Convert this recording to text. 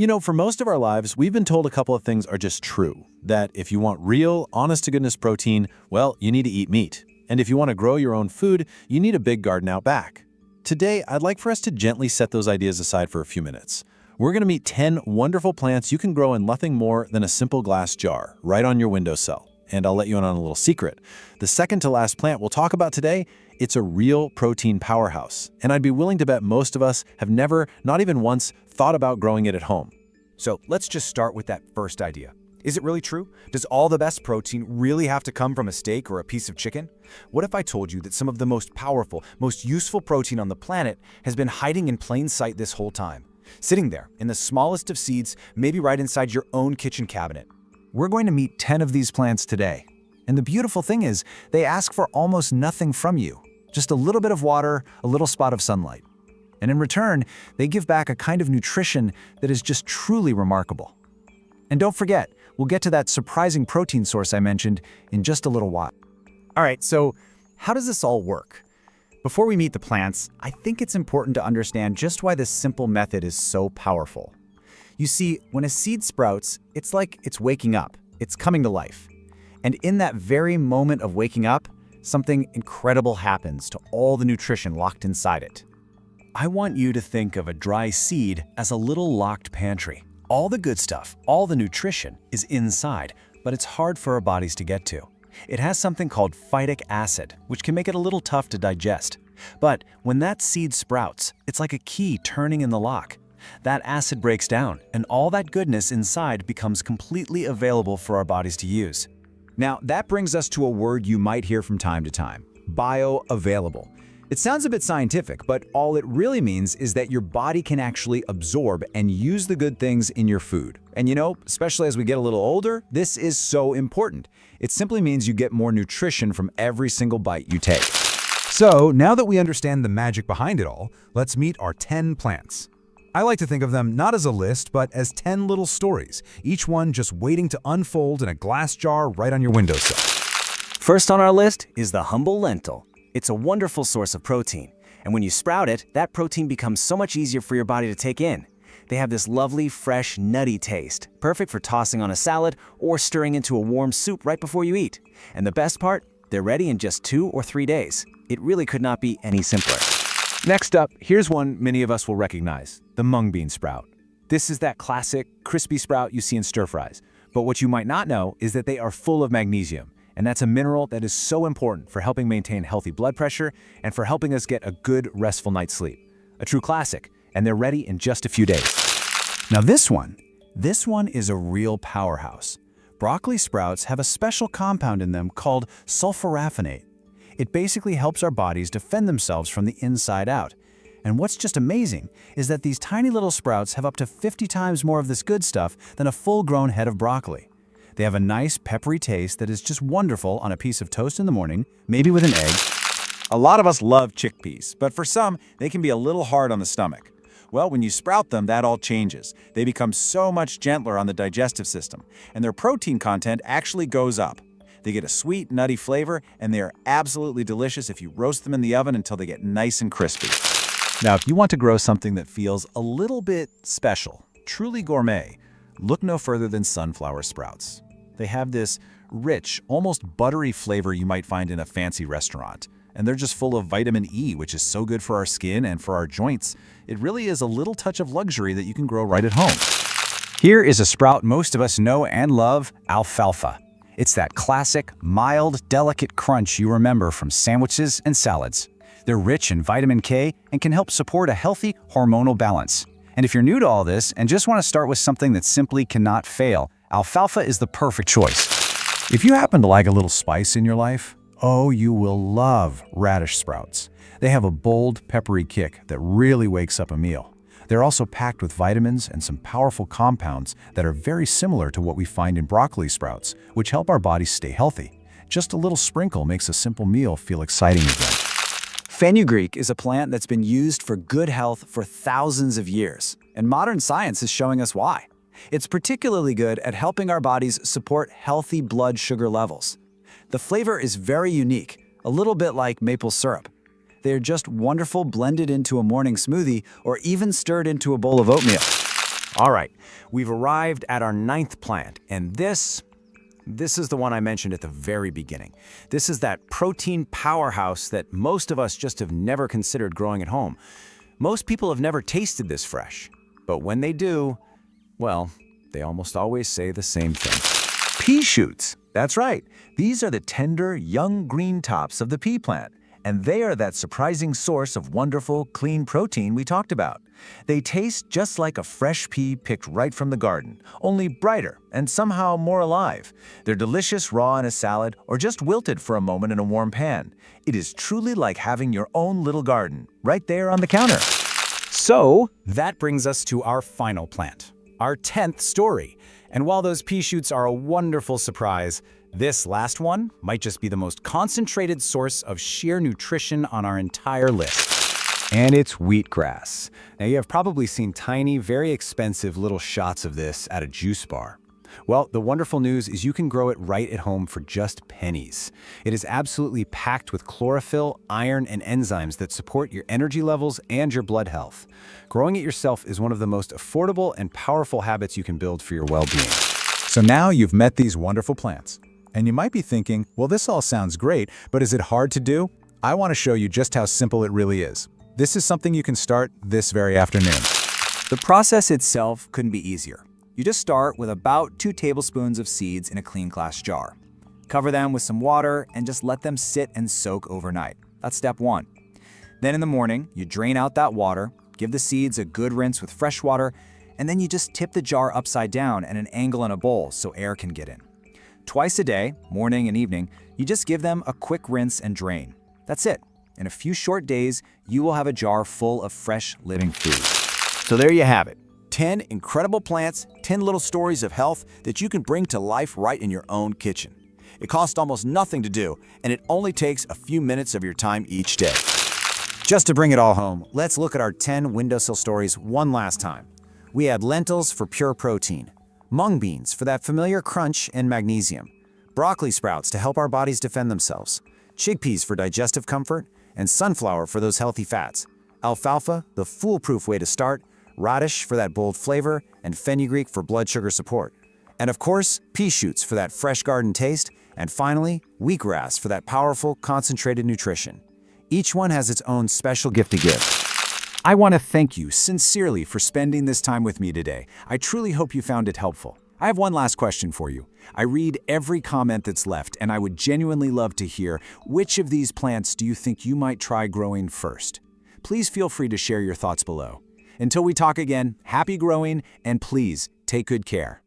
For most of our lives, we've been told a couple of things are just true. That if you want real, honest-to-goodness protein, well, you need to eat meat. And if you want to grow your own food, you need a big garden out back. Today, I'd like for us to gently set those ideas aside for a few minutes. We're going to meet 10 wonderful plants you can grow in nothing more than a simple glass jar, right on your windowsill. And I'll let you in on a little secret. The second to last plant we'll talk about today, it's a real protein powerhouse. And I'd be willing to bet most of us have never, not even once, thought about growing it at home. So let's just start with that first idea. Is it really true? Does all the best protein really have to come from a steak or a piece of chicken? What if I told you that some of the most powerful, most useful protein on the planet has been hiding in plain sight this whole time? Sitting there, in the smallest of seeds, maybe right inside your own kitchen cabinet. We're going to meet 10 of these plants today. And the beautiful thing is, they ask for almost nothing from you. Just a little bit of water, a little spot of sunlight. And in return, they give back a kind of nutrition that is just truly remarkable. And don't forget, we'll get to that surprising protein source I mentioned in just a little while. All right, so how does this all work? Before we meet the plants, I think it's important to understand just why this simple method is so powerful. You see, when a seed sprouts, it's like it's waking up. It's coming to life. And in that very moment of waking up, something incredible happens to all the nutrition locked inside it. I want you to think of a dry seed as a little locked pantry. All the good stuff, all the nutrition is inside, but it's hard for our bodies to get to. It has something called phytic acid, which can make it a little tough to digest. But when that seed sprouts, it's like a key turning in the lock. That acid breaks down, and all that goodness inside becomes completely available for our bodies to use. Now, that brings us to a word you might hear from time to time: bioavailable. It sounds a bit scientific, but all it really means is that your body can actually absorb and use the good things in your food. And especially as we get a little older, this is so important. It simply means you get more nutrition from every single bite you take. So, now that we understand the magic behind it all, let's meet our 10 plants. I like to think of them not as a list, but as 10 little stories, each one just waiting to unfold in a glass jar right on your windowsill. First on our list is the humble lentil. It's a wonderful source of protein, and when you sprout it, that protein becomes so much easier for your body to take in. They have this lovely, fresh, nutty taste, perfect for tossing on a salad or stirring into a warm soup right before you eat. And the best part? They're ready in just 2 or 3 days. It really could not be any simpler. Next up, here's one many of us will recognize: the mung bean sprout. This is that classic, crispy sprout you see in stir-fries. But what you might not know is that they are full of magnesium, and that's a mineral that is so important for helping maintain healthy blood pressure and for helping us get a good, restful night's sleep. A true classic, and they're ready in just a few days. Now this one is a real powerhouse. Broccoli sprouts have a special compound in them called sulforaphanate. It basically helps our bodies defend themselves from the inside out. And what's just amazing is that these tiny little sprouts have up to 50 times more of this good stuff than a full-grown head of broccoli. They have a nice peppery taste that is just wonderful on a piece of toast in the morning, maybe with an egg. A lot of us love chickpeas, but for some, they can be a little hard on the stomach. Well, when you sprout them, that all changes. They become so much gentler on the digestive system, and their protein content actually goes up. They get a sweet, nutty flavor, and they are absolutely delicious if you roast them in the oven until they get nice and crispy. Now, if you want to grow something that feels a little bit special, truly gourmet, look no further than sunflower sprouts. They have this rich, almost buttery flavor you might find in a fancy restaurant. And they're just full of vitamin E, which is so good for our skin and for our joints. It really is a little touch of luxury that you can grow right at home. Here is a sprout most of us know and love: alfalfa. It's that classic, mild, delicate crunch you remember from sandwiches and salads. They're rich in vitamin K and can help support a healthy hormonal balance. And if you're new to all this and just want to start with something that simply cannot fail, alfalfa is the perfect choice. If you happen to like a little spice in your life, oh, you will love radish sprouts. They have a bold, peppery kick that really wakes up a meal. They're also packed with vitamins and some powerful compounds that are very similar to what we find in broccoli sprouts, which help our bodies stay healthy. Just a little sprinkle makes a simple meal feel exciting again. Fenugreek is a plant that's been used for good health for thousands of years, and modern science is showing us why. It's particularly good at helping our bodies support healthy blood sugar levels. The flavor is very unique, a little bit like maple syrup. They're just wonderful blended into a morning smoothie or even stirred into a bowl of oatmeal. All right, we've arrived at our 9th plant, and this is the one I mentioned at the very beginning. This is that protein powerhouse that most of us just have never considered growing at home. Most people have never tasted this fresh, but when they do, well, they almost always say the same thing. Pea shoots. That's right. These are the tender, young green tops of the pea plant, and they are that surprising source of wonderful, clean protein we talked about. They taste just like a fresh pea picked right from the garden, only brighter and somehow more alive. They're delicious raw in a salad or just wilted for a moment in a warm pan. It is truly like having your own little garden, right there on the counter. So that brings us to our final plant, our 10th story. And while those pea shoots are a wonderful surprise, this last one might just be the most concentrated source of sheer nutrition on our entire list. And it's wheatgrass. Now, you have probably seen tiny, very expensive little shots of this at a juice bar. Well, the wonderful news is you can grow it right at home for just pennies. It is absolutely packed with chlorophyll, iron, and enzymes that support your energy levels and your blood health. Growing it yourself is one of the most affordable and powerful habits you can build for your well-being. So now you've met these wonderful plants. And you might be thinking, well, this all sounds great, but is it hard to do? I want to show you just how simple it really is. This is something you can start this very afternoon. The process itself couldn't be easier. You just start with about 2 tablespoons of seeds in a clean glass jar. Cover them with some water and just let them sit and soak overnight. That's step 1. Then in the morning, you drain out that water, give the seeds a good rinse with fresh water, and then you just tip the jar upside down at an angle in a bowl so air can get in. Twice a day, morning and evening, you just give them a quick rinse and drain. That's it. In a few short days, you will have a jar full of fresh, living food. So there you have it. 10 incredible plants, 10 little stories of health that you can bring to life right in your own kitchen. It costs almost nothing to do, and it only takes a few minutes of your time each day. Just to bring it all home, let's look at our 10 windowsill stories one last time. We had lentils for pure protein, mung beans for that familiar crunch and magnesium, broccoli sprouts to help our bodies defend themselves, chickpeas for digestive comfort, and sunflower for those healthy fats, alfalfa, the foolproof way to start, radish for that bold flavor, and fenugreek for blood sugar support. And of course, pea shoots for that fresh garden taste, and finally, wheatgrass for that powerful, concentrated nutrition. Each one has its own special gift to give. I want to thank you sincerely for spending this time with me today. I truly hope you found it helpful. I have one last question for you. I read every comment that's left, and I would genuinely love to hear which of these plants do you think you might try growing first. Please feel free to share your thoughts below. Until we talk again, happy growing, and please take good care.